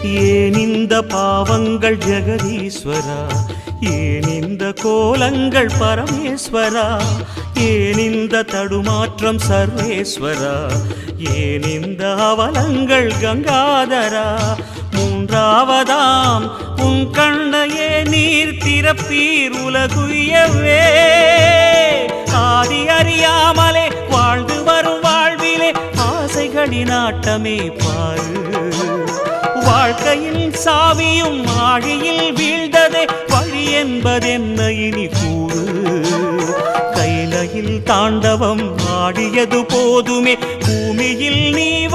ஏன் இந்த பாவங்கள் ஜெகதீஸ்வரா, ஏன் இந்த கோலங்கள் பரமேஸ்வரா, ஏன் இந்த தடுமாற்றம் சர்வேஸ்வரா, ஏன் இந்த அவலங்கள் கங்காதரா. மூன்றாவதாம் உன் கண்ணையே நீர் திறப்பீர் உலகுயவே. ஆதி அறியாமலே வாழ்ந்து வரும் வாழ்விலே ஆசைகளின் ஆட்டமே பாரு. வாழ்க்கையில் சாவியும் ஆழியில் வீழ்ந்ததே, வழி என்பதென்ன இனி கூறு. கைலையில் தாண்டவம் ஆடியது போதுமே, பூமியில் நீ